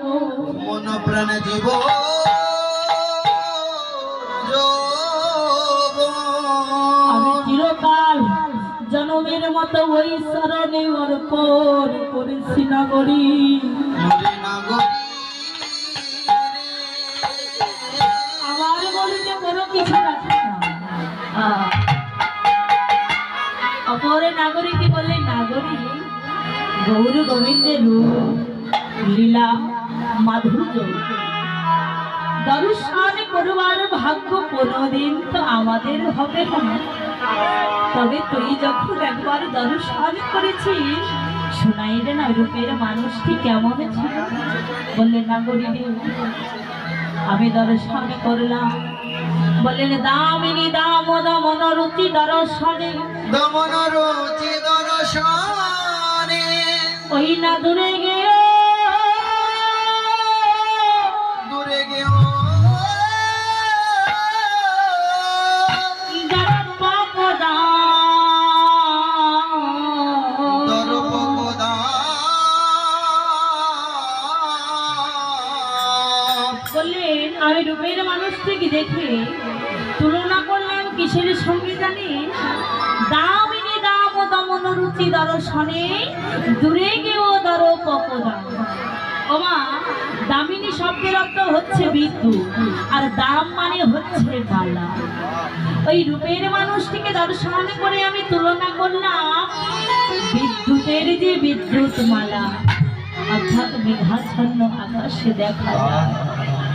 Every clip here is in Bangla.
মন প্রাণ জীব আমি চিরকাল জনমের মতো ওই শরণে অর্পণ করেছি নাগরী। আমার বলিতে কোনো কিছু রাখে না। অপরে নাগরীকে বলে নাগরী গৌর গোবিন্দের রূপ লীলা মাধুর্য দর্শন করবার ভাগ্য কোনদিন তো আমাদের হবে না। তবে তুই যখন একবার দর্শন করেছিস শোনাই রে না রূপের মানুষটি কেমন ছিল। বললেন নাগরী আমি দর্শন করলাম। বললেন দামিনী দাম দমন রুচি দর্শনে দমন রুচি দর্শনে ওই না দূরে গিয়ে বললেন আমি রূপের মানুষটিকে দেখে তুলনা করলাম কিসের সঙ্গে জানিস? দামিনী দাম দমন রুচি দর্শনে দূরে গেও দরপকদা। ওমা দামিনী শব্দের অর্থ হচ্ছে বিদ্যুৎ আর দাম মানে হচ্ছে মালা। ওই রূপের মানুষটিকে দর্শন করে আমি তুলনা করলাম বিদ্যুতের যে বিদ্যুৎ মালা অর্থাৎ মেঘাচ্ছন্ন আকাশে দেখা যায়।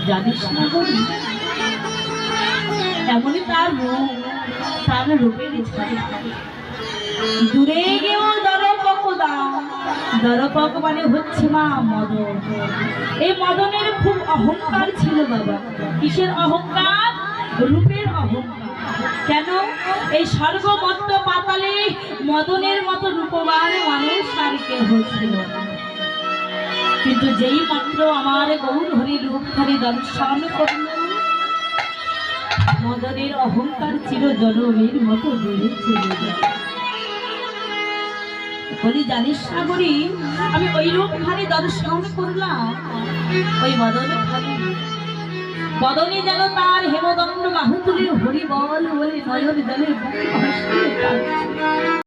জানিস না বলি এমনই তার রূপ তার রূপের দূরে গেও দরপকদা। দরপক মানে হচ্ছে মা মদন। এই মদনের খুব অহংকার ছিল বাবা। কিসের অহংকার? রূপের অহংকার। কেন? এই স্বর্গমত্ত পাতালে মদনের মতো রূপবান মানুষ আর কেহ ছিল। কিন্তু যেই মাত্র আমার গৌর হরি রূপখানি দর্শন করল মদনের অহংকার ছিল জনমের মতো দূরে চলে যায়। বলি জানিস সাগরী আমি ওই রূপখানি দর্শন করলাম ওই বদনে যেন তার হেমদণ্ড বাহু তুলে হরি বল বলে নয়ন জলে